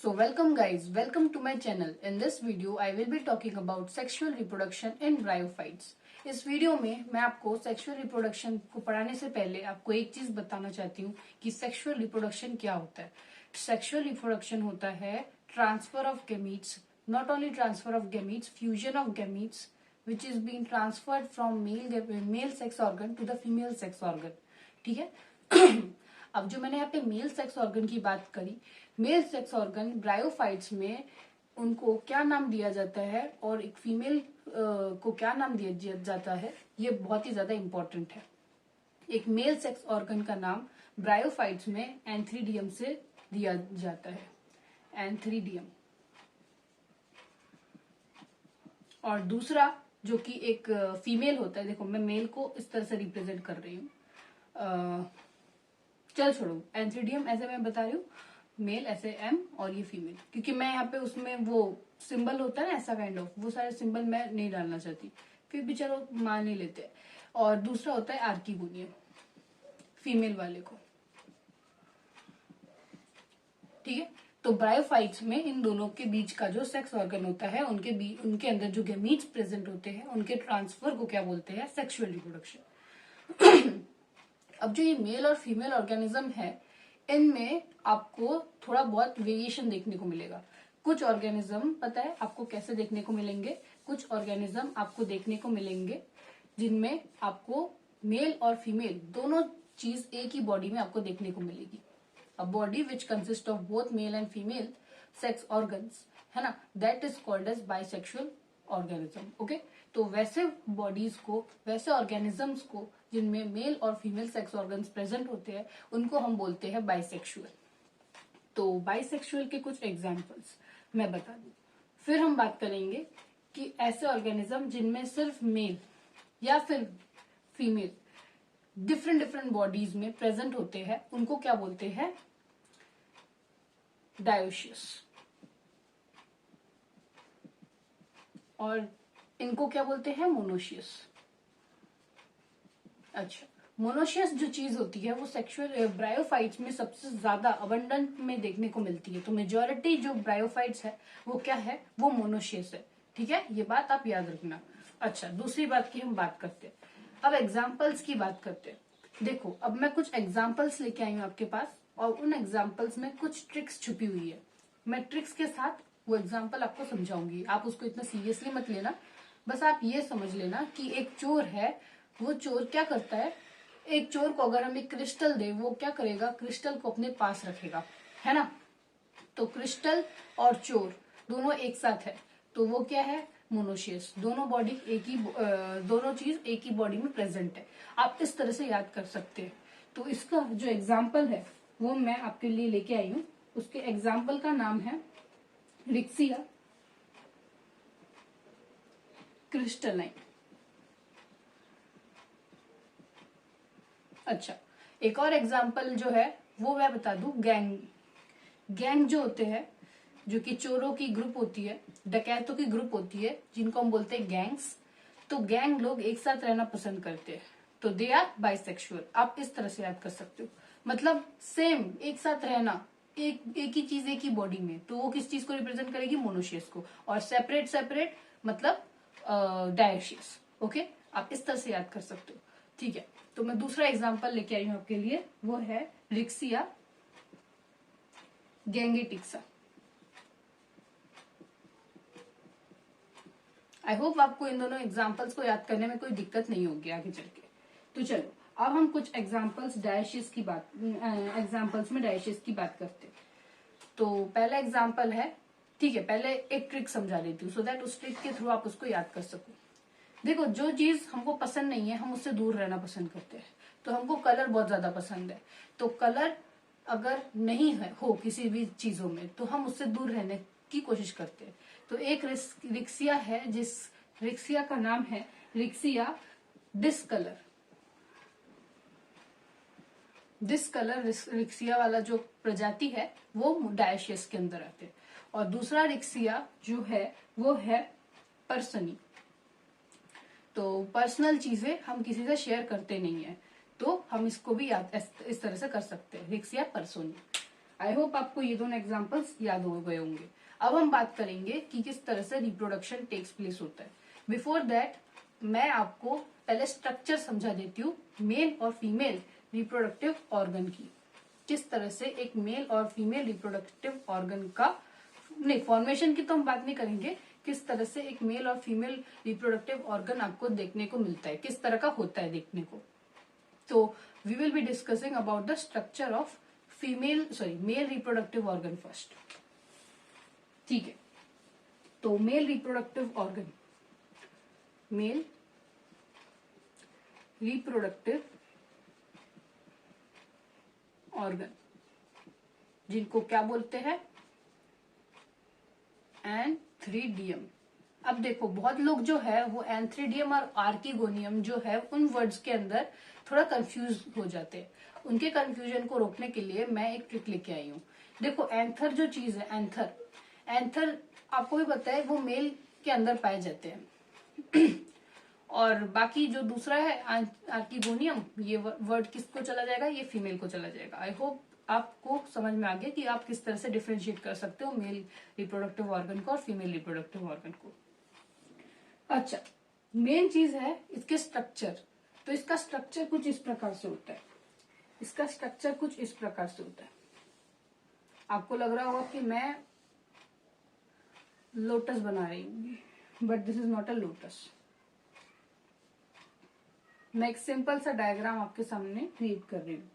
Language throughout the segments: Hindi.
So welcome guys, welcome to my channel. In this video I will be talking about sexual reproduction in bryophytes. इस वीडियो में मैं आपको सेक्सुअल रिप्रोडक्शन को पढ़ाने से पहले आपको एक चीज बताना चाहती हूँ कि सेक्सुअल रिप्रोडक्शन क्या होता है। सेक्सुअल रिप्रोडक्शन होता है transfer of gametes, not only transfer of gametes, fusion of gametes which is being transferred from male sex organ to the female sex organ. ठीक है। अब जो मैंने यहाँ पे मेल सेक्स ऑर्गन की बात करी, मेल सेक्स ऑर्गन ब्रायोफाइट्स में उनको क्या नाम दिया जाता है और एक फीमेल को क्या नाम दिया जाता है, ये बहुत ही ज्यादा इंपॉर्टेंट है। एक मेल सेक्स ऑर्गन का नाम ब्रायोफाइट्स में एंथ्रीडियम से दिया जाता है, एंथ्रीडियम। और दूसरा जो कि एक फीमेल होता है, देखो मैं मेल को इस तरह से रिप्रेजेंट कर रही हूँ, चल छोड़ो, एंथ्रीडियम ऐसे मैं बता रही हूँ, मेल ऐसे एम और ये फीमेल, क्योंकि मैं यहाँ पे उसमें वो सिंबल होता है ना ऐसा काइंड ऑफ, वो सारे सिंबल मैं नहीं डालना चाहती, फिर भी चलो मान ही लेते हैं। और दूसरा होता है आर्किगोनियम, फीमेल वाले को। ठीक है, तो ब्रायोफाइट्स में इन दोनों के बीच का जो सेक्स ऑर्गन होता है, उनके अंदर जो गैमीट्स प्रेजेंट होते हैं, उनके ट्रांसफर को क्या बोलते हैं, सेक्सुअल रिप्रोडक्शन। अब जो ये मेल और फीमेल ऑर्गेनिज्म है, इनमें आपको थोड़ा बहुत वेरिएशन देखने को मिलेगा। कुछ ऑर्गेनिज्म पता है आपको कैसे देखने को मिलेंगे, कुछ ऑर्गेनिज्म आपको देखने को मिलेंगे जिनमें आपको मेल और फीमेल दोनों चीज एक ही बॉडी में आपको देखने को मिलेगी। A body which consists of both male and female sex organs, है ना, that is called as bisexual organism. Okay? तो वैसे बॉडीज को, वैसे ऑर्गेनिजम्स को जिनमें मेल और फीमेल सेक्स ऑर्गन्स प्रेजेंट होते हैं, उनको हम बोलते हैं बाइसेक्सुअल। तो बाइसेक्सुअल के कुछ एग्जांपल्स मैं बता दूं, फिर हम बात करेंगे कि ऐसे ऑर्गेनिज्म जिनमें सिर्फ मेल या फिर फीमेल डिफरेंट बॉडीज में प्रेजेंट होते हैं, उनको क्या बोलते हैं, डायोशियस। और इनको क्या बोलते हैं, मोनोशियस। अच्छा, मोनोशियस जो चीज होती है वो सेक्सुअल ब्रायोफाइट्स में सबसे ज्यादा अबंडेंट में देखने को मिलती है। तो मेजॉरिटी जो ब्रायोफाइट्स है वो क्या है, वो मोनोशियस है। ठीक है, ये बात आप याद रखना। अच्छा, दूसरी बात की हम बात करते हैं, अब एग्जाम्पल्स की बात करते हैं। देखो अब मैं कुछ एग्जाम्पल्स लेके आई हूँ आपके पास, और उन एग्जाम्पल्स में कुछ ट्रिक्स छुपी हुई है। मैं ट्रिक्स के साथ वो एग्जाम्पल आपको समझाऊंगी, आप उसको इतना सीरियसली मत लेना, बस आप ये समझ लेना कि एक चोर है, वो चोर क्या करता है, एक चोर को अगर हम एक क्रिस्टल दे, वो क्या करेगा, क्रिस्टल को अपने पास रखेगा, है ना। तो क्रिस्टल और चोर दोनों एक साथ है, तो वो क्या है, मोनोशियस। दोनों चीज एक ही बॉडी में प्रेजेंट है। आप इस तरह से याद कर सकते हैं। तो इसका जो एग्जाम्पल है वो मैं आपके लिए लेके आई हूँ। उसके एग्जाम्पल का नाम है रिक्सिया क्रिस्टलाइन। अच्छा, एक और एग्जाम्पल जो है वो मैं बता दूं, गैंग जो होते हैं, जो कि चोरों की ग्रुप होती है, डकैतों की ग्रुप होती है, जिनको हम बोलते हैं गैंग्स। तो गैंग लोग एक साथ रहना पसंद करते हैं, तो दे आर बाइसेक्सुअल। आप इस तरह से याद कर सकते हो, मतलब सेम एक साथ रहना, एक ही चीज एक ही बॉडी में, तो वो किस चीज को रिप्रेजेंट करेगी, मोनोशियस को। और सेपरेट मतलब डायोशियस। ओके, आप इस तरह से याद कर सकते हो। ठीक है, तो मैं दूसरा एग्जांपल लेके आई हूं आपके लिए, वो है रिक्सिया गैंगेटिक्सा। आई होप आपको इन दोनों एग्जांपल्स को याद करने में कोई दिक्कत नहीं होगी आगे चल के। तो चलो अब हम कुछ एग्जांपल्स डायोशियस की बात करते हैं। तो पहला एग्जांपल है, ठीक है, पहले एक ट्रिक समझा देती हूँ, सो दैट उस ट्रिक के थ्रू आप उसको याद कर सको। देखो, जो चीज हमको पसंद नहीं है, हम उससे दूर रहना पसंद करते हैं। तो हमको कलर बहुत ज्यादा पसंद है, तो कलर अगर नहीं है हो किसी भी चीजों में, तो हम उससे दूर रहने की कोशिश करते हैं। तो एक रिक्सिया है, जिस रिक्सिया का नाम है रिक्सिया डिस्कलर। डिस्कलर रिक्सिया वाला जो प्रजाति है वो डायोशियस के अंदर आते हैं। और दूसरा रिक्सिया जो है वो है पर्सनी। तो पर्सनल चीजें हम किसी से शेयर करते नहीं है, तो हम इसको भी याद इस तरह से कर सकते हैं, रिक्सिया पर्सोनी। आई होप आपको ये दोनों एग्जांपल्स याद हो गए होंगे। अब हम बात करेंगे कि किस तरह से रिप्रोडक्शन टेक्स प्लेस होता है। बिफोर दैट मैं आपको पहले स्ट्रक्चर समझा देती हूँ मेल और फीमेल रिप्रोडक्टिव ऑर्गन की। किस तरह से एक मेल और फीमेल रिप्रोडक्टिव ऑर्गन का, नहीं फॉर्मेशन की तो हम बात नहीं करेंगे, किस तरह से एक मेल और फीमेल रिप्रोडक्टिव ऑर्गन आपको देखने को मिलता है, किस तरह का होता है देखने को। तो we will be discussing about the structure of male reproductive organ first. ठीक है, तो मेल रिप्रोडक्टिव ऑर्गन जिनको क्या बोलते हैं, एंथ्रीडियम। अब देखो बहुत लोग जो है वो एंथ्रीडियम और आर्किगोनियम जो है उन वर्ड्स के अंदर थोड़ा कंफ्यूज हो जाते हैं। उनके कंफ्यूजन को रोकने के लिए मैं एक ट्रिक लेके आई हूँ। देखो एंथर जो चीज है, एंथर आपको भी पता है वो मेल के अंदर पाए जाते हैं और बाकी जो दूसरा है आर्किगोनियम, ये वर्ड किसको चला जाएगा, ये फीमेल को चला जाएगा। आई होप आपको समझ में आ गया कि आप किस तरह से डिफरेंशिएट कर सकते हो मेल रिप्रोडक्टिव ऑर्गन को और फीमेल रिप्रोडक्टिव ऑर्गन को। अच्छा, मेन चीज है इसके स्ट्रक्चर। तो इसका स्ट्रक्चर कुछ इस प्रकार से होता है, आपको लग रहा होगा कि मैं लोटस बना रही हूँ, but this is not a lotus. मैं एक सिंपल सा डायग्राम आपके सामने क्रिएट कर रही हूँ।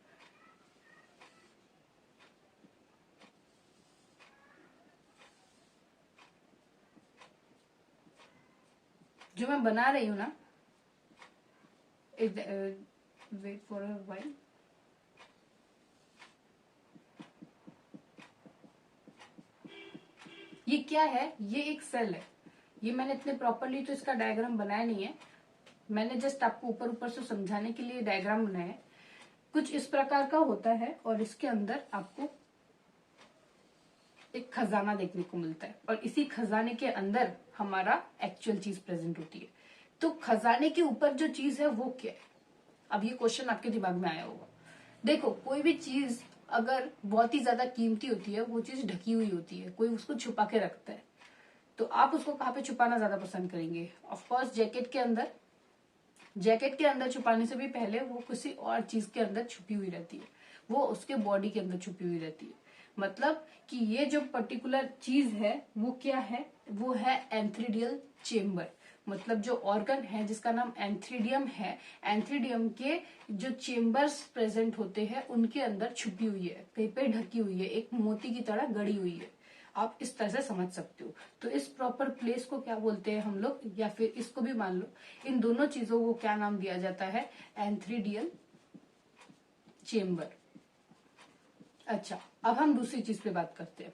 जो मैं बना रही हूं ना, वेट फॉर अ व्हाइल। ये क्या है, ये एक सेल है। ये मैंने इतने प्रॉपरली तो इसका डायग्राम बनाया नहीं है, मैंने जस्ट आपको ऊपर ऊपर से समझाने के लिए डायग्राम बनाया है। कुछ इस प्रकार का होता है और इसके अंदर आपको एक खजाना देखने को मिलता है और इसी खजाने के अंदर हमारा एक्चुअल चीज प्रेजेंट होती है। तो खजाने के ऊपर जो चीज है वो क्या है, अब ये क्वेश्चन आपके दिमाग में आया होगा। देखो कोई भी चीज अगर बहुत ही ज्यादा कीमती होती है, वो चीज ढकी हुई होती है, कोई उसको छुपा के रखता है, तो आप उसको कहाँ पे छुपाना ज्यादा पसंद करेंगे? ऑफकोर्स जैकेट के अंदर। जैकेट के अंदर छुपाने से भी पहले वो किसी और चीज के अंदर छुपी हुई रहती है, वो उसके बॉडी के अंदर छुपी हुई रहती है। मतलब कि ये जो पर्टिकुलर चीज है वो क्या है, वो है एंथ्रीडियल चेम्बर। मतलब जो ऑर्गन है जिसका नाम एंथ्रीडियम है, एंथ्रीडियम के जो चेम्बर्स प्रेजेंट होते हैं उनके अंदर छुपी हुई है, कहीं पे ढकी हुई है, एक मोती की तरह गड़ी हुई है। आप इस तरह से समझ सकते हो। तो इस प्रॉपर प्लेस को क्या बोलते हैं हम लोग, या फिर इसको भी मान लो, इन दोनों चीजों को क्या नाम दिया जाता है, एंथ्रीडियल चेम्बर। अच्छा, अब हम दूसरी चीज पे बात करते हैं।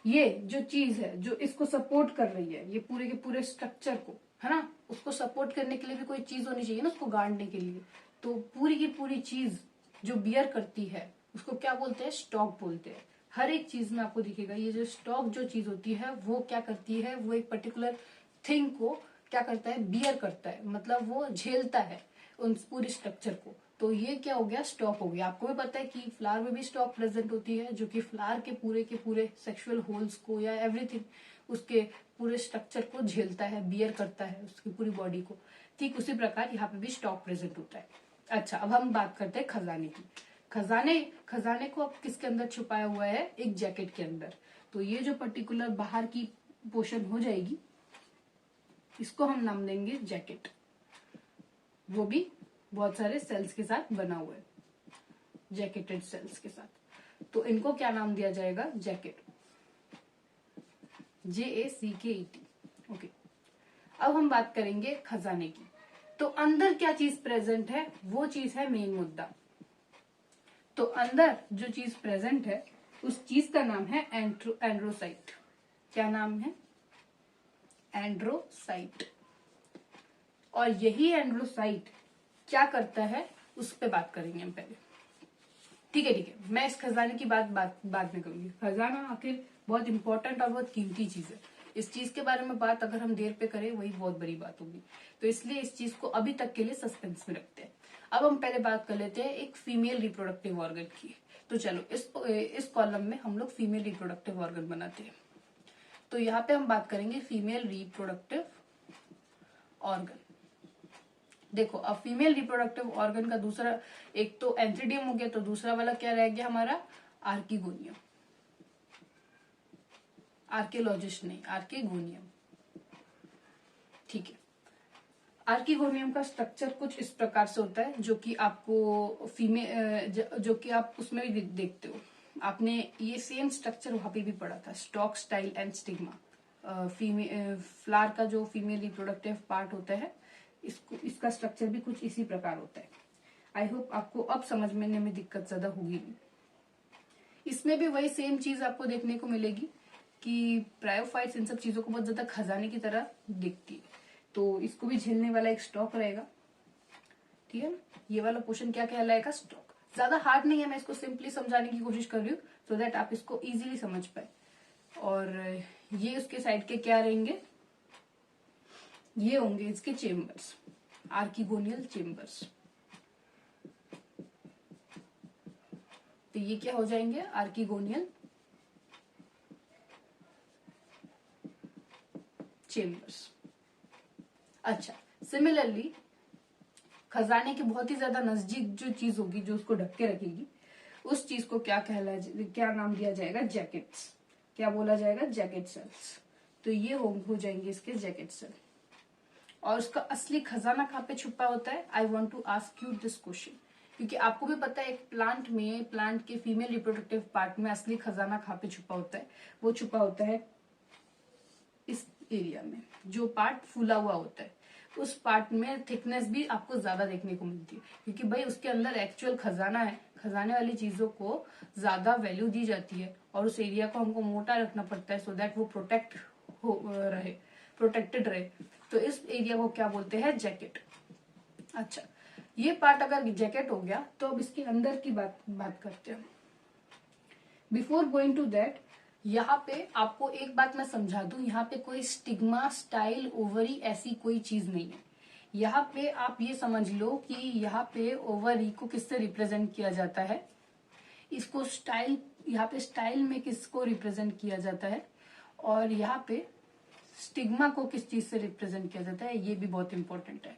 ये जो चीज है जो इसको सपोर्ट कर रही है, ये पूरे के पूरे स्ट्रक्चर को, है ना, उसको सपोर्ट करने के लिए भी कोई चीज होनी चाहिए ना, उसको गाड़ने के लिए। तो पूरी की पूरी चीज जो बियर करती है उसको क्या बोलते हैं, स्टॉक बोलते हैं। हर एक चीज में आपको दिखेगा ये जो स्टॉक जो चीज होती है वो क्या करती है, वो एक पर्टिकुलर थिंग को क्या करता है, बियर करता है, मतलब वो झेलता है उन पूरी स्ट्रक्चर को। तो ये क्या हो गया, स्टॉक हो गया। आपको भी पता है कि फ्लावर में भी स्टॉक प्रेजेंट होती है, जो कि फ्लावर के पूरे सेक्सुअल होल्स को या एवरीथिंग उसके पूरे स्ट्रक्चर को झेलता है, बियर करता है उसकी पूरी बॉडी को। ठीक उसी प्रकार यहाँ पे भी स्टॉक प्रेजेंट होता है। अच्छा, अब हम बात करते हैं खजाने की। खजाने को अब किसके अंदर छुपाया हुआ है, एक जैकेट के अंदर। तो ये जो पर्टिकुलर बाहर की पोर्शन हो जाएगी, इसको हम नाम देंगे जैकेट। वो भी बहुत सारे सेल्स के साथ बना हुआ है, जैकेटेड सेल्स के साथ। तो इनको क्या नाम दिया जाएगा, जैकेट, JACKET। ओके, अब हम बात करेंगे खजाने की। तो अंदर क्या चीज प्रेजेंट है, वो चीज है मेन मुद्दा। तो अंदर जो चीज प्रेजेंट है उस चीज का नाम है एंड्रोसाइट। क्या नाम है, एंड्रोसाइट। और यही एंड्रोसाइट क्या करता है उस पर बात करेंगे हम पहले। ठीक है, मैं इस खजाने की बात बाद में करूंगी। खजाना आखिर बहुत इंपॉर्टेंट और बहुत कीमती चीज है। इस चीज के बारे में बात अगर हम देर पे करें वही बहुत बड़ी बात होगी, तो इसलिए इस चीज को अभी तक के लिए सस्पेंस में रखते हैं। अब हम पहले बात कर लेते हैं एक फीमेल रिप्रोडक्टिव ऑर्गन की। तो चलो इस कॉलम में हम लोग फीमेल रिप्रोडक्टिव ऑर्गन बनाते हैं। तो यहाँ पे हम बात करेंगे फीमेल रिप्रोडक्टिव ऑर्गन। देखो अब फीमेल रिप्रोडक्टिव ऑर्गन का दूसरा, एक तो एंथ्रीडियम हो गया, तो दूसरा वाला क्या रह गया हमारा, आर्किगोनियम। आर्कियोलॉजिस्ट नहीं, आर्किगोनियम। ठीक है, आर्किगोनियम का स्ट्रक्चर कुछ इस प्रकार से होता है, जो कि आपको जो कि आप उसमें भी देखते हो। आपने ये सेम स्ट्रक्चर वहां पे भी पढ़ा था, stock, style and stigma. Flower का जो फीमेल रिप्रोडक्टिव पार्ट होता है, इसका स्ट्रक्चर भी कुछ इसी प्रकार होता है। आई होप आपको अब समझने में दिक्कत ज्यादा होगी नहीं। इसमें भी वही सेम चीज आपको देखने को मिलेगी कि ब्रायोफाइट्स इन सब चीजों को बहुत ज्यादा खजाने की तरह दिखती है, तो इसको भी झेलने वाला एक स्टॉक रहेगा। ठीक है ना, ये वाला पोर्शन क्या कहलाएगा, स्टॉक। ज्यादा हार्ड नहीं है, मैं इसको सिंपली समझाने की कोशिश कर रही हूँ सो दैट आप इसको इजीली समझ पाए। और ये उसके साइड के क्या रहेंगे, ये होंगे इसके चेम्बर्स, आर्किगोनियल चेम्बर्स। तो ये क्या हो जाएंगे, आर्किगोनियल चेम्बर्स। अच्छा, सिमिलरली खजाने के बहुत ही ज्यादा नजदीक जो चीज होगी, जो उसको ढक के रखेगी, उस चीज को क्या नाम दिया जाएगा, जैकेट्स। क्या बोला जाएगा, जैकेट सेल्स। तो ये हो जाएंगे इसके जैकेट सेल। और उसका असली खजाना कहाँ पे छुपा होता है, I want to ask you this question, क्योंकि आपको भी पता है एक प्लांट के फीमेल रिप्रोडक्टिव पार्ट में असली खजाना कहाँ पे छुपा होता है, वो छुपा होता है इस एरिया में। जो पार्ट फूला हुआ होता है उस पार्ट में थिकनेस भी आपको ज्यादा देखने को मिलती है, क्योंकि भाई उसके अंदर एक्चुअल खजाना है। खजाने वाली चीजों को ज्यादा वैल्यू दी जाती है और उस एरिया को हमको मोटा रखना पड़ता है सो दैट वो प्रोटेक्टेड रहे। तो इस एरिया को क्या बोलते हैं, जैकेट। अच्छा, ये पार्ट अगर जैकेट हो गया तो अब इसके अंदर की बात करते हैं। बिफोर गोइंग टू दैट, यहाँ पे आपको एक बात मैं समझा दूं, यहाँ पे कोई स्टिग्मा, स्टाइल, ओवरी ऐसी कोई चीज नहीं है। यहाँ पे आप ये समझ लो कि यहाँ पे ओवरी को किससे रिप्रेजेंट किया जाता है, इसको स्टाइल, यहाँ पे स्टाइल में किसको रिप्रेजेंट किया जाता है, और यहाँ पे स्टिग्मा को किस चीज से रिप्रेजेंट किया जाता है, ये भी बहुत इंपॉर्टेंट है।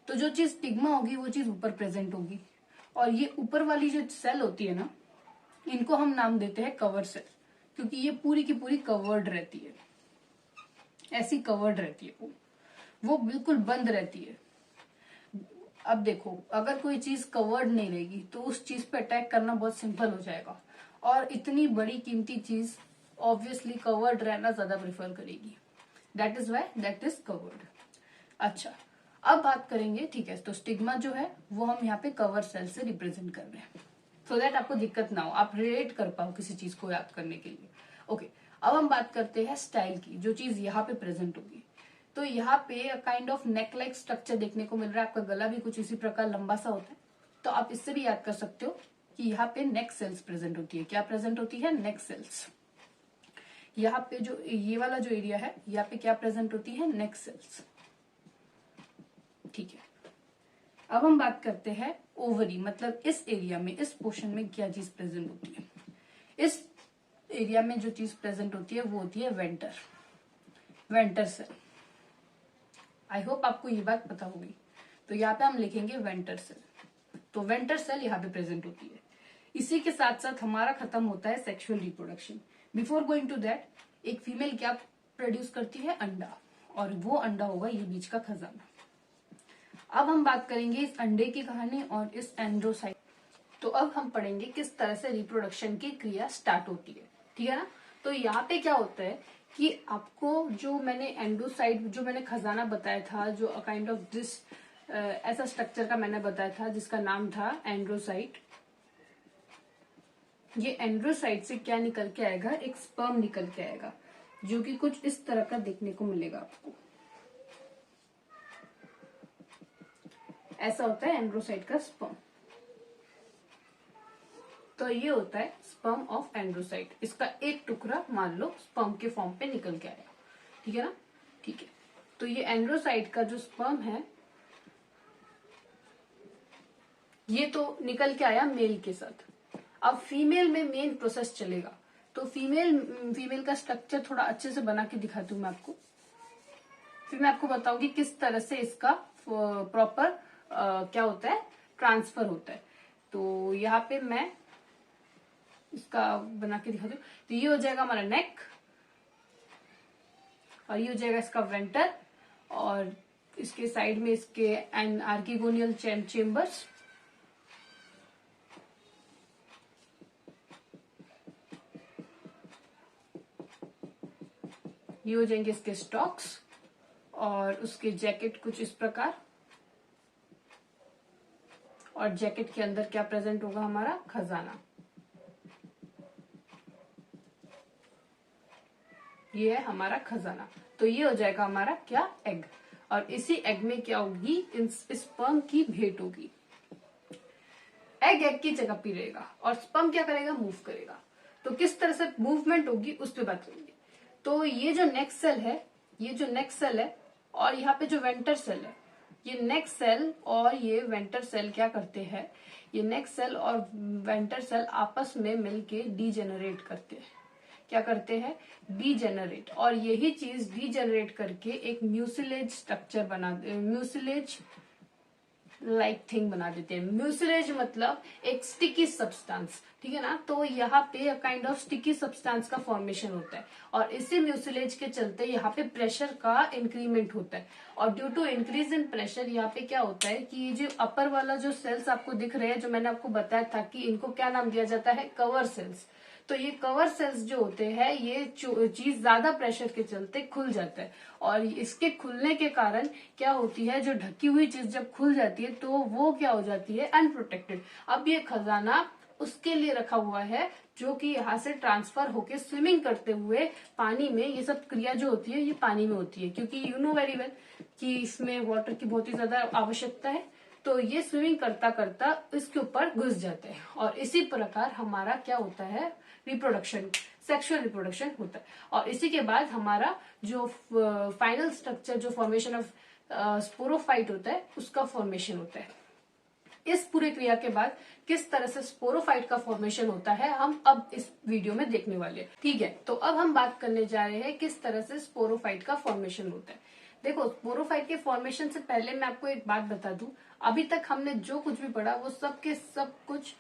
तो जो चीज स्टिग्मा होगी वो चीज ऊपर प्रेजेंट होगी, और ये ऊपर वाली जो सेल होती है ना, इनको हम नाम देते हैं कवर सेल, क्योंकि ये पूरी की पूरी कवर्ड रहती है, ऐसी कवर्ड रहती है, वो बिल्कुल बंद रहती है। अब देखो, अगर कोई चीज कवर्ड नहीं रहेगी तो उस चीज पे अटैक करना बहुत सिंपल हो जाएगा, और इतनी बड़ी कीमती चीज ऑब्वियसली कवर्ड रहना ज्यादा प्रेफर करेगी। That is why that is covered. अच्छा, अब बात करेंगे, ठीक है, तो स्टिग्मा जो है वो हम यहाँ पे कवर सेल से रिप्रेजेंट कर रहे हैं, सो दैट आपको दिक्कत ना हो, आप रिलेट कर पाओ किसी चीज को याद करने के लिए। ओके, अब हम बात करते हैं स्टाइल की, जो चीज यहाँ पे प्रेजेंट होगी। तो यहाँ पे kind of neck like structure देखने को मिल रहा है, आपका गला भी कुछ इसी प्रकार लंबा सा होता है। तो आप इससे भी याद कर सकते हो कि यहाँ पे नेक सेल्स प्रेजेंट होती है। क्या प्रेजेंट होती है, नेक सेल्स। यहाँ पे जो ये वाला जो एरिया है, यहाँ पे क्या प्रेजेंट होती है, नेक सेल्स। ठीक है, अब हम बात करते हैं ओवरी, मतलब इस एरिया में, इस पोर्शन में क्या चीज प्रेजेंट होती है। इस एरिया में जो चीज प्रेजेंट होती है वो होती है वेंटर सेल। आई होप आपको ये बात पता होगी। तो यहाँ पे हम लिखेंगे वेंटर सेल। तो वेंटर सेल यहाँ पे प्रेजेंट होती है। इसी के साथ साथ हमारा खत्म होता है sexual reproduction. Before going to that, एक फीमेल क्या प्रोड्यूस करती है, अंडा, और वो अंडा होगा ये बीच का खजाना। अब हम बात करेंगे इस अंडे की कहानी और इस एंड्रोसाइट। तो अब हम पढ़ेंगे किस तरह से रिप्रोडक्शन की क्रिया स्टार्ट होती है, ठीक है ना। तो यहाँ पे क्या होता है कि आपको जो मैंने एंड्रोसाइट, जो मैंने खजाना बताया था, जो काइंड ऑफ दिस ऐसा स्ट्रक्चर का मैंने बताया था जिसका नाम था एंड्रोसाइट। ये एंड्रोसाइट से क्या निकल के आएगा, एक स्पर्म निकल के आएगा, जो कि कुछ इस तरह का देखने को मिलेगा आपको। ऐसा होता है एंड्रोसाइट का स्पर्म। तो ये होता है स्पर्म ऑफ एंड्रोसाइट। इसका एक टुकड़ा मान लो स्पर्म के फॉर्म पे निकल के आया, ठीक है ना। ठीक है, तो ये एंड्रोसाइट का जो स्पर्म है ये तो निकल के आया मेल के साथ, अब फीमेल में मेन प्रोसेस चलेगा, तो फीमेल का स्ट्रक्चर थोड़ा अच्छे से बना के दिखाती हूँ मैं आपको, फिर मैं आपको बताऊंगी किस तरह से इसका प्रॉपर क्या होता है, ट्रांसफर होता है। तो यहाँ पे मैं इसका बना के दिखाती हूँ। तो ये हो जाएगा हमारा नेक, और ये हो जाएगा इसका वेंटर, और इसके साइड में इसके एंड आर्किगोनियल चेम्बर्स, ये हो जाएंगे इसके स्टॉक्स, और उसके जैकेट कुछ इस प्रकार, और जैकेट के अंदर क्या प्रेजेंट होगा, हमारा खजाना। ये है हमारा खजाना। तो ये हो जाएगा हमारा क्या, एग, और इसी एग में क्या होगी, स्पर्म की भेंट होगी। एग की जगह पे रहेगा और स्पर्म क्या करेगा, मूव करेगा। तो किस तरह से मूवमेंट होगी उस पर बात करेंगे। तो ये जो नेक्स्ट सेल है, ये जो नेक्स्ट सेल है, और यहाँ पे जो वेंटर सेल है, ये नेक्स्ट सेल और ये वेंटर सेल क्या करते हैं, ये नेक्स्ट सेल और वेंटर सेल आपस में मिलके डीजेनरेट करते हैं। क्या करते हैं, डीजेनरेट, और यही चीज डीजेनरेट करके एक म्यूसिलेज स्ट्रक्चर बना, म्यूसिलेज लाइक थिंग बना देते हैं। म्यूसिलेज मतलब एक स्टिकी सब्सटेंस, ठीक है ना। तो यहाँ पे काइंड ऑफ स्टिकी सब्सटेंस का फॉर्मेशन होता है, और इसी म्यूसिलेज के चलते यहाँ पे प्रेशर का इंक्रीमेंट होता है, और due to increase in pressure यहाँ पे क्या होता है कि ये जो अपर वाला जो सेल्स आपको दिख रहे हैं, जो मैंने आपको बताया था कि इनको क्या नाम दिया जाता है, कवर सेल्स। तो ये कवर सेल्स जो होते हैं, ये चीज ज्यादा प्रेशर के चलते खुल जाता है, और इसके खुलने के कारण क्या होती है, जो ढकी हुई चीज जब खुल जाती है तो वो क्या हो जाती है, अनप्रोटेक्टेड। अब ये खजाना उसके लिए रखा हुआ है, जो कि यहाँ से ट्रांसफर होके स्विमिंग करते हुए पानी में, ये सब क्रिया जो होती है ये पानी में होती है, क्योंकि यू नो वेरी वेल कि इसमें वाटर की बहुत ही ज्यादा आवश्यकता है। तो ये स्विमिंग करता करता इसके ऊपर घुस जाते हैं, और इसी प्रकार हमारा क्या होता है, रिप्रोडक्शन, सेक्सुअल रिप्रोडक्शन होता है। और इसी के बाद हमारा जो फाइनल स्ट्रक्चर, जो फॉर्मेशन ऑफ स्पोरोफाइट होता है, उसका फॉर्मेशन होता है। इस पूरी क्रिया के बाद किस तरह से स्पोरोफाइट का फॉर्मेशन होता है, हम अब इस वीडियो में देखने वाले हैं, ठीक है। तो अब हम बात करने जा रहे हैं किस तरह से स्पोरोफाइट का फॉर्मेशन होता है। देखो, स्पोरोफाइट के फॉर्मेशन से पहले मैं आपको एक बात बता दूं, अभी तक हमने जो कुछ भी पढ़ा वो सब के सब कुछ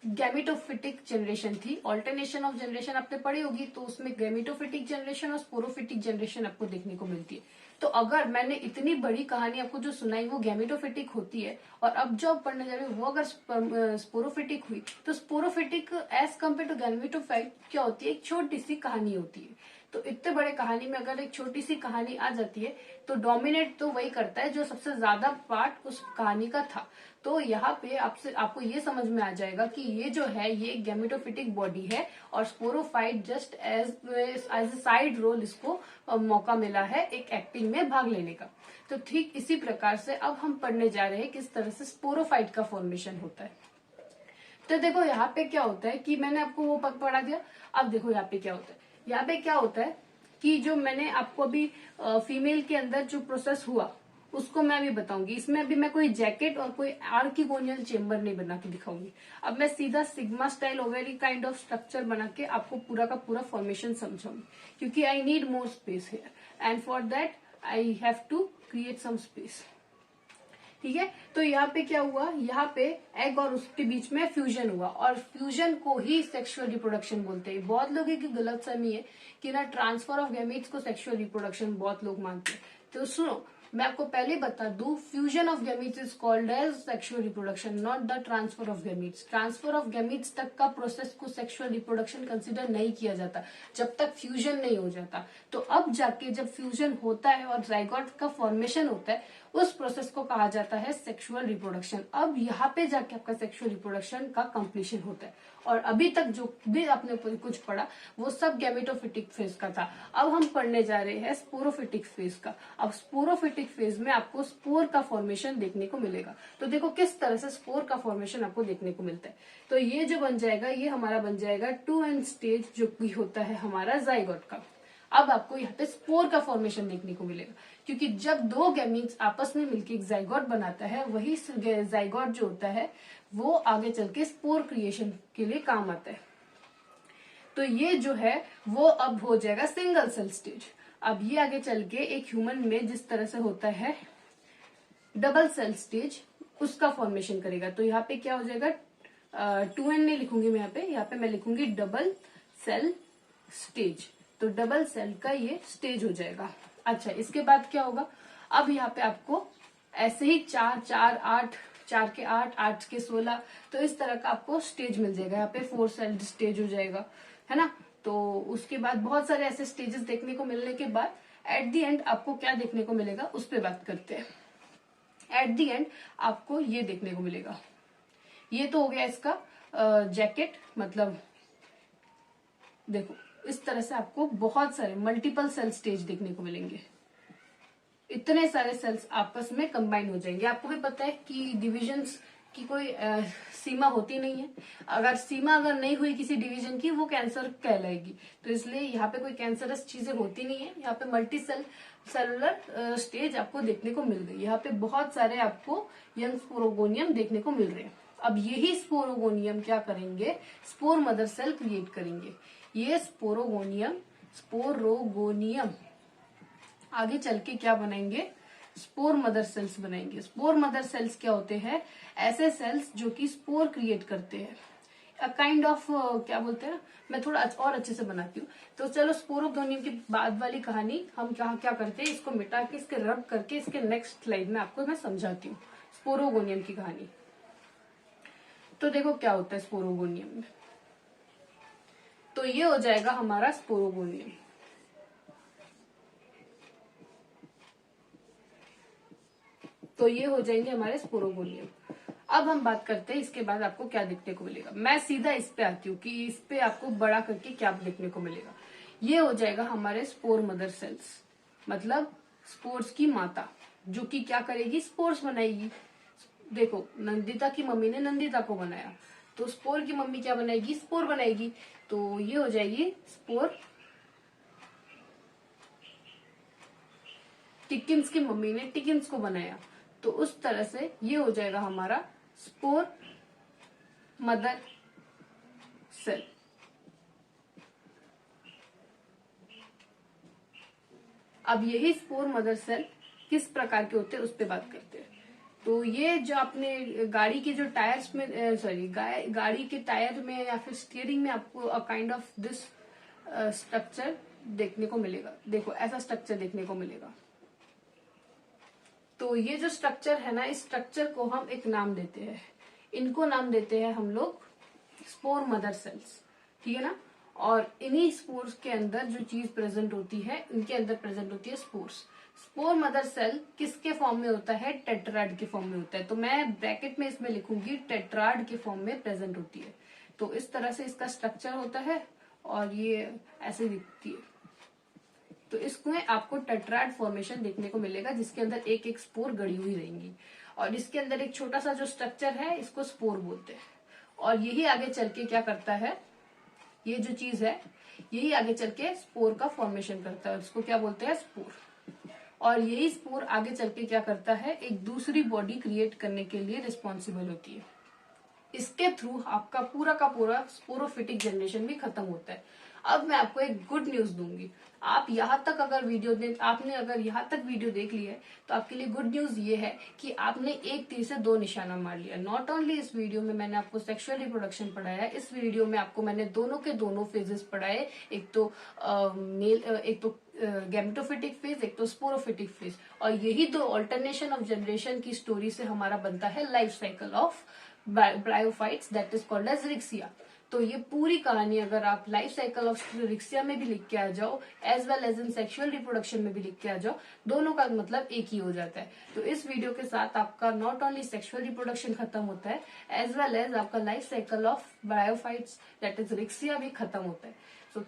गैमेटोफिटिक जनरेशन थी। ऑल्टरनेशन ऑफ जनरेशन आपने पढ़ी होगी, तो उसमें गैमेटोफिटिक जनरेशन और स्पोरोफिटिक जनरेशन आपको देखने को मिलती है। तो अगर मैंने इतनी बड़ी कहानी आपको जो सुनाई वो गैमेटोफिटिक होती है, और अब जो पढ़ने जा रहे हो वो अगर स्पोरोफिटिक हुई, तो sporophytic as compare to gametophyte क्या होती है, एक छोटी सी कहानी होती है। तो इतने बड़े कहानी में अगर एक छोटी सी कहानी आ जाती है, तो डोमिनेट तो वही करता है जो सबसे ज्यादा पार्ट उस कहानी का था। तो यहाँ पे आपको ये समझ में आ जाएगा कि ये जो है ये गैमेटोफिटिक बॉडी है, और sporophyte just as a side role इसको मौका मिला है एक एक्टिंग में भाग लेने का। तो ठीक इसी प्रकार से अब हम पढ़ने जा रहे हैं किस तरह से स्पोरोफाइट का फॉर्मेशन होता है। तो देखो यहाँ पे क्या होता है कि मैंने आपको वो पढ़ा दिया। अब देखो यहाँ पे क्या होता है, यहाँ पे क्या होता है कि जो मैंने आपको अभी फीमेल के अंदर जो प्रोसेस हुआ उसको मैं अभी बताऊंगी। इसमें अभी मैं कोई जैकेट और कोई आर्किगोनियल चेम्बर नहीं बना के दिखाऊंगी। अब मैं सीधा sigma style ovary kind of structure बना के आपको पूरा का पूरा फॉर्मेशन समझाऊंगी, क्योंकि I need more space here, and for that I have to create some space, ठीक है। तो यहाँ पे क्या हुआ, यहाँ पे एग और उसके बीच में फ्यूजन हुआ, और फ्यूजन को ही सेक्सुअल रिप्रोडक्शन बोलते हैं। बहुत लोगों की गलत फहमी है कि ना ट्रांसफर ऑफ गैमेट्स को सेक्सुअल रिप्रोडक्शन बहुत लोग मानते हैं। तो सुनो, मैं आपको पहले बता दूं, fusion of gametes is called as sexual reproduction, not the transfer of gametes. Transfer of gametes तक का प्रोसेस को सेक्सुअल रिप्रोडक्शन कंसिडर नहीं किया जाता जब तक फ्यूजन नहीं हो जाता। तो अब जाके जब फ्यूजन होता है और जाइगोट का फॉर्मेशन होता है, उस प्रोसेस को कहा जाता है सेक्सुअल रिप्रोडक्शन। अब यहाँ पे जाके आपका सेक्सुअल रिप्रोडक्शन का कंप्लीशन होता है, और अभी तक जो भी आपने कुछ पढ़ा वो सब गैमेटोफिटिक फेज का था। अब हम पढ़ने जा रहे हैं स्पोरोफिटिक फेज का। अब स्पोरोफिटिक फेज में आपको स्पोर का फॉर्मेशन देखने को मिलेगा। तो देखो किस तरह से स्पोर का फॉर्मेशन आपको देखने को मिलता है। तो ये जो बन जाएगा, ये हमारा बन जाएगा 2 एंड स्टेज, जो कि होता है हमारा जाइगोट का। अब आपको यहाँ पे स्पोर का फॉर्मेशन देखने को मिलेगा, क्योंकि जब दो गैमीट्स आपस में मिलकर एक जाइगोट बनाता है, वही जाइगोट जो होता है वो आगे चल के स्पोर क्रिएशन के लिए काम आता है। तो ये जो है वो अब हो जाएगा सिंगल सेल स्टेज। अब ये आगे चल के एक ह्यूमन में जिस तरह से होता है डबल सेल स्टेज, उसका फॉर्मेशन करेगा। तो यहाँ पे क्या हो जाएगा, 2n नहीं लिखूंगी मैं यहाँ पे मैं लिखूंगी डबल सेल स्टेज। तो डबल सेल का ये स्टेज हो जाएगा। अच्छा, इसके बाद क्या होगा, अब यहाँ पे आपको ऐसे ही 4, 4, 8, 4 के 8, 8 के 16, तो इस तरह का आपको स्टेज मिल जाएगा। यहाँ पे 4 सेल स्टेज हो जाएगा, है ना। तो उसके बाद बहुत सारे ऐसे स्टेजेस देखने को मिलने के बाद एट द एंड आपको क्या देखने को मिलेगा उस पर बात करते हैं। एट द एंड आपको ये देखने को मिलेगा, ये तो हो गया इसका जैकेट, मतलब देखो इस तरह से आपको बहुत सारे मल्टीपल सेल स्टेज देखने को मिलेंगे। इतने सारे सेल्स आपस में कंबाइन हो जाएंगे। आपको भी पता है कि डिविजन्स की कोई सीमा होती नहीं है। अगर सीमा नहीं हुई किसी डिवीजन की, वो कैंसर कहलाएगी। तो इसलिए यहाँ पे कोई कैंसरस चीजें होती नहीं है। यहाँ पे मल्टी सेलुलर स्टेज आपको देखने को मिल गई। यहाँ पे बहुत सारे आपको यंग स्पोरोगोनियम देखने को मिल रहे हैं। अब यही स्पोरोगोनियम क्या करेंगे, स्पोर मदर सेल क्रिएट करेंगे। ये स्पोरोगोनियम आगे चल के क्या बनाएंगे, स्पोर मदर सेल्स बनाएंगे। स्पोर मदर सेल्स क्या होते हैं, ऐसे सेल्स जो कि स्पोर क्रिएट करते हैं। काइंड ऑफ क्या बोलते हैं, मैं थोड़ा और अच्छे से बनाती हूँ। तो चलो स्पोरोगोनियम की बाद वाली कहानी हम क्या करते हैं, इसको मिटा के इसके रब करके इसके नेक्स्ट स्लाइड में आपको मैं समझाती हूँ स्पोरोगोनियम की कहानी। तो देखो क्या होता है स्पोरोगोनियम में। तो ये हो जाएगा हमारा स्पोरोगोनियम। तो ये हो जाएंगे हमारे स्पोरोगोनियम। अब हम बात करते हैं इसके बाद आपको क्या देखने को मिलेगा। मैं सीधा इस पे आती हूँ कि इस पे आपको बड़ा करके क्या देखने को मिलेगा। ये हो जाएगा हमारे स्पोर मदर सेल्स, मतलब स्पोर्स की माता, जो कि क्या करेगी, स्पोर्स बनाएगी। देखो नंदिता की मम्मी ने नंदिता को बनाया, तो स्पोर की मम्मी क्या बनाएगी, स्पोर बनाएगी। तो ये हो जाएगी स्पोर। टिकिन्स की मम्मी ने टिकिन्स को बनाया, तो उस तरह से ये हो जाएगा हमारा स्पोर मदर सेल। अब यही स्पोर मदर सेल किस प्रकार के होते हैं उस पर बात करते हैं। तो ये जो आपने गाड़ी के जो टायर्स में गाड़ी के टायर में या फिर स्टीयरिंग में आपको काइंड ऑफ दिस स्ट्रक्चर देखने को मिलेगा। देखो ऐसा स्ट्रक्चर देखने को मिलेगा। तो ये जो स्ट्रक्चर है ना, इस स्ट्रक्चर को हम एक नाम देते हैं। इनको नाम देते हैं हम लोग स्पोर मदर सेल्स, ठीक है ना। और इन्हीं स्पोर्स के अंदर जो चीज प्रेजेंट होती है, इनके अंदर प्रेजेंट होती है स्पोर्स। स्पोर मदर सेल किसके फॉर्म में होता है, टेट्राड के फॉर्म में होता है। तो मैं ब्रैकेट में इसमें लिखूंगी टेट्राड के फॉर्म में प्रेजेंट होती है। तो इस तरह से इसका स्ट्रक्चर होता है और ये ऐसे दिखती है। तो इसमें आपको टेट्राड फॉर्मेशन देखने को मिलेगा, जिसके अंदर एक एक स्पोर गड़ी हुई रहेंगी। और इसके अंदर एक छोटा सा जो स्ट्रक्चर है, इसको स्पोर बोलते हैं। और यही आगे चल के क्या करता है, ये जो चीज है यही आगे चल के स्पोर का फॉर्मेशन करता है। उसको क्या बोलते हैं, स्पोर। और यही स्पोर आगे चल के क्या करता है, एक दूसरी बॉडी क्रिएट करने के लिए रिस्पॉन्सिबल होती है। इसके थ्रू आपका पूरा का पूरा स्पोरोफिटिक जनरेशन भी खत्म होता है। अब मैं आपको एक गुड न्यूज दूंगी। आप यहाँ तक अगर आपने अगर यहाँ तक वीडियो देख लिया है, तो आपके लिए गुड न्यूज ये है कि आपने एक तीर से दो निशाना मार लिया। नॉट ओनली इस वीडियो में मैंने आपको सेक्सुअल रिप्रोडक्शन पढ़ाया है, इस वीडियो में आपको मैंने दोनों के दोनों फेजेस पढ़ाए। एक तो गैमेटोफिटिक फेज, एक तो स्पोरोफिटिक फेज। और यही दो ऑल्टरनेशन ऑफ जनरेशन की स्टोरी से हमारा बनता है life cycle of bryophytes, that is called as riccia. तो ये पूरी कहानी अगर आप लाइफ साइकिल ऑफ रिक्सिया में भी लिख के आ जाओ, as well as in sexual reproduction में भी लिख के आ जाओ, दोनों का मतलब एक ही हो जाता है। तो इस वीडियो के साथ आपका नॉट ओनली सेक्सुअल रिप्रोडक्शन खत्म होता है, एज वेल एज आपका life cycle of bryophytes that is Riccia भी खत्म होता है। सो